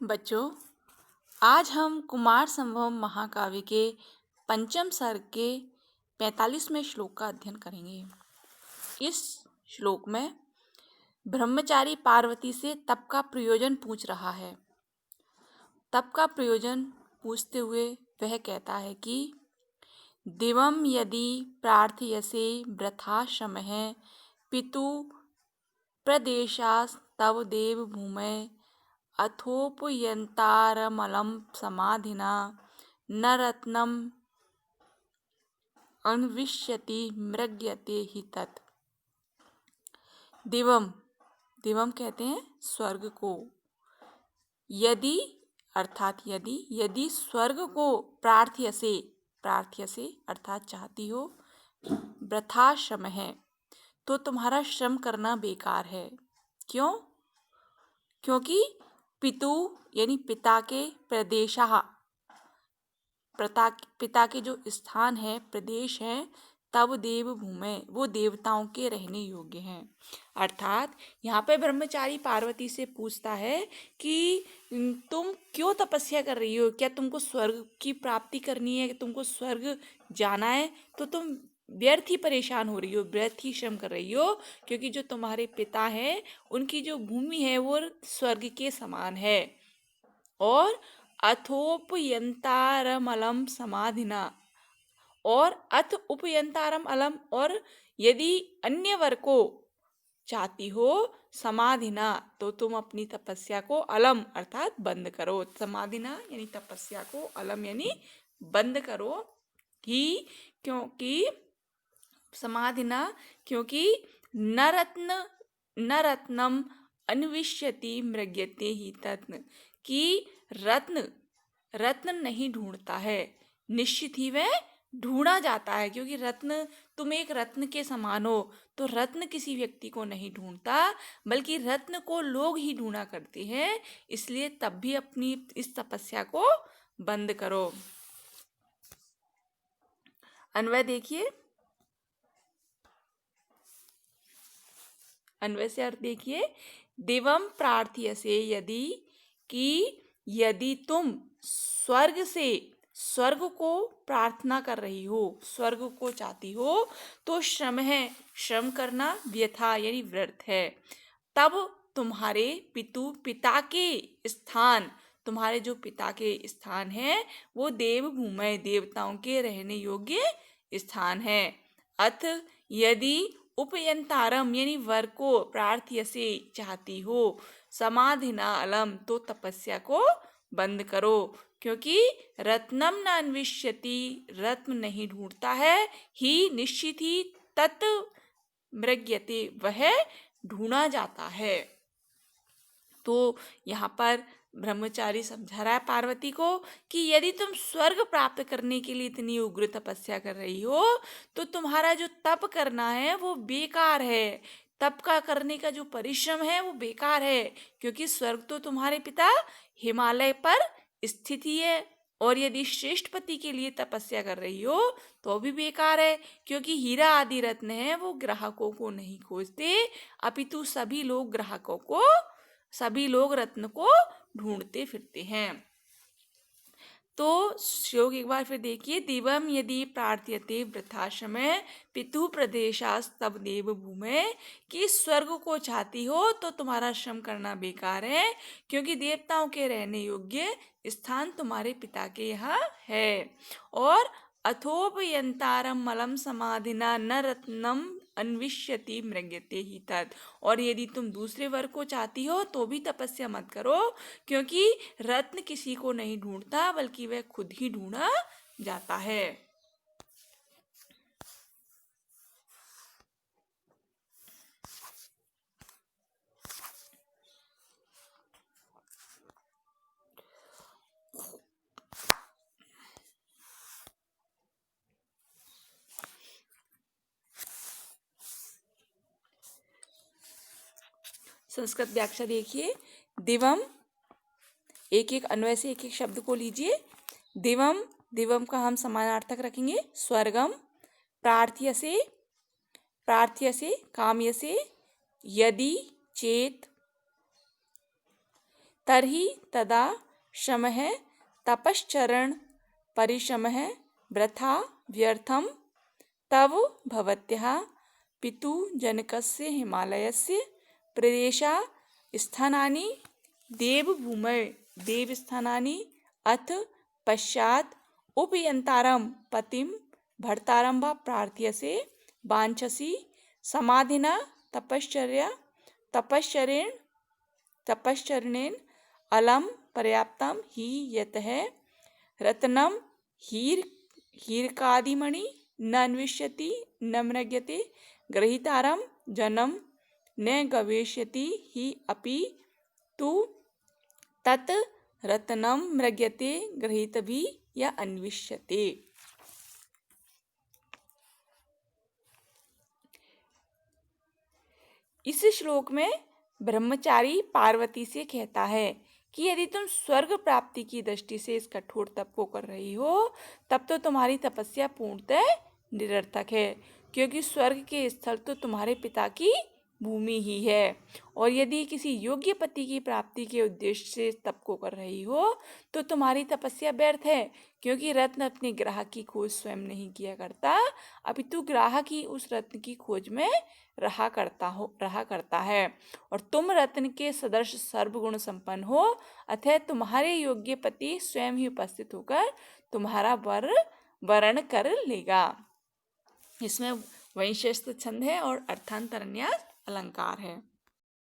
बच्चों, आज हम कुमार संभवम महाकाव्य के पंचम सर्ग के 45वें श्लोक का अध्ययन करेंगे। इस श्लोक में ब्रह्मचारी पार्वती से तप का प्रयोजन पूछ रहा है। तप का प्रयोजन पूछते हुए वह कहता है कि दिवं यदि प्रार्थयसे वृथा श्रमः पितु प्रदेशास्तव देव भूमौ अथोपयन्तारमलं समाधिना न रत्नम् अन्विष्यति मृग्यते हि तत्। दिवम दिवम कहते हैं स्वर्ग को। यदि अर्थात यदि स्वर्ग को प्रार्थ्यसे अर्थात चाहती हो, वृथा श्रम है तो तुम्हारा श्रम करना बेकार है। क्यों? क्योंकि पितु यानी पिता के प्रदेशः, पिता के जो स्थान है, प्रदेश है, तब देव भूमि, वो देवताओं के रहने योग्य हैं। अर्थात यहाँ पे ब्रह्मचारी पार्वती से पूछता है कि तुम क्यों तपस्या कर रही हो? क्या तुमको स्वर्ग की प्राप्ति करनी है? तुमको स्वर्ग जाना है तो तुम व्यर्थ ही परेशान हो रही हो, व्यर्थ ही श्रम कर रही हो, क्योंकि जो तुम्हारे पिता हैं उनकी जो भूमि है वो स्वर्ग के समान है। और अथोपयंतारम अलम समाधिना, और अथ उपयंतारम अलम, और यदि अन्य वर को चाहती हो समाधिना तो तुम अपनी तपस्या को अलम अर्थात बंद करो। समाधिना यानी तपस्या को, अलम यानी बंद करो ही, क्योंकि समाधिना, क्योंकि न रत्नम अन्विष्यति मृग्यते ही तत्न, कि रत्न नहीं ढूंढता है, निश्चित ही वह ढूंढा जाता है। क्योंकि रत्न, तुम एक रत्न के समान हो, तो रत्न किसी व्यक्ति को नहीं ढूंढता, बल्कि रत्न को लोग ही ढूंढा करते हैं। इसलिए तब भी अपनी इस तपस्या को बंद करो। अन्वय देखिए, अन्वय से अर्थ देखिए। दिवम प्रार्थ्यसे यदि, कि यदि तुम स्वर्ग को प्रार्थना कर रही हो, स्वर्ग को चाहती हो, तो श्रम है, श्रम करना व्यथा यानी व्यर्थ है। तब तुम्हारे पिता के स्थान, तुम्हारे जो पिता के स्थान है वो देव भूमि, देवताओं के रहने योग्य स्थान है। अथ यदि उपयंतारम यानी वर को प्रार्थ्यसे चाहती हो, समाधिना अलम तो तपस्या को बंद करो, क्योंकि रत्नम न अन्विष्यति, रत्न नहीं ढूंढता है, ही निश्चित ही, तत् मृग्यते वह ढूंढा जाता है। तो यहाँ पर ब्रह्मचारी समझा रहा है पार्वती को कि यदि तुम स्वर्ग प्राप्त करने के लिए इतनी उग्र तपस्या कर रही हो तो तुम्हारा जो तप करना है वो बेकार है। तप का करने का जो परिश्रम है वो बेकार है, क्योंकि स्वर्ग तो तुम्हारे पिता हिमालय पर स्थित ही है। और यदि श्रेष्ठ पति के लिए तपस्या कर रही हो तो भी बेकार है, क्योंकि हीरा आदि रत्न है वो ग्राहकों को नहीं खोजते, अपितु सभी लोग रत्न को ढूंढते फिरते हैं। तो श्लोक एक बार फिर देखिए। दिवम यदि प्रार्थ्यते वृथाश्रमे पितु प्रदेशास्तव देव भूमि, कि स्वर्ग को चाहती हो तो तुम्हारा श्रम करना बेकार है, क्योंकि देवताओं के रहने योग्य स्थान तुम्हारे पिता के यहाँ है। और अथोपयंतारम मलम समाधिना न रत्नम अन्विष्यति मृग्यते ही तत्, और यदि तुम दूसरे वर्ग को चाहती हो तो भी तपस्या मत करो, क्योंकि रत्न किसी को नहीं ढूंढता, बल्कि वह खुद ही ढूंढा जाता है। संस्कृत व्याख्या देखिए। दिवम, एक एक अन्वय से एक एक शब्द को लीजिए। दिवम, दिवम का हम समानार्थक रखेंगे स्वर्गम, प्रार्थ्यसे काम्यसे, यदि चेत, तर्हि तदा श्रमः तपश्चरण परिश्रमः वृथा व्यर्थम तव भवत्यः पितुजनकस्य हिमालयस्य प्रदेशा स्थानानि देवभूमौ देवस्थानानि अथ पश्चात् उपयन्तारं पतिं भर्तारं वा प्रार्थ्यसे वाञ्छसि समाधिना तपश्चरणेन अलं पर्याप्तं हि यतः रत्नं हीरकादिमणि न अन्विष्यति न मृग्यते गृहीतारं जनं न गवेष्यति हि अपि तु तत् रत्नं मृग्यते गृहीतभिः या अन्विष्यते। इस श्लोक में ब्रह्मचारी पार्वती से कहता है कि यदि तुम स्वर्ग प्राप्ति की दृष्टि से इस कठोर तप को कर रही हो तब तो तुम्हारी तपस्या पूर्णतः निरर्थक है, क्योंकि स्वर्ग के स्थल तो तुम्हारे पिता की भूमि ही है। और यदि किसी योग्य पति की प्राप्ति के उद्देश्य से तप को कर रही हो तो तुम्हारी तपस्या व्यर्थ है, क्योंकि रत्न अपने ग्राहक की खोज स्वयं नहीं किया करता, अपितु ग्राहक ही उस रत्न की खोज में रहा करता है। और तुम रत्न के सदृश सर्वगुण संपन्न हो, अतः तुम्हारे योग्य पति स्वयं ही उपस्थित होकर तुम्हारा वरण कर लेगा। इसमें वंशस्थ छंद है और अर्थांतरन्यास अलंकार है।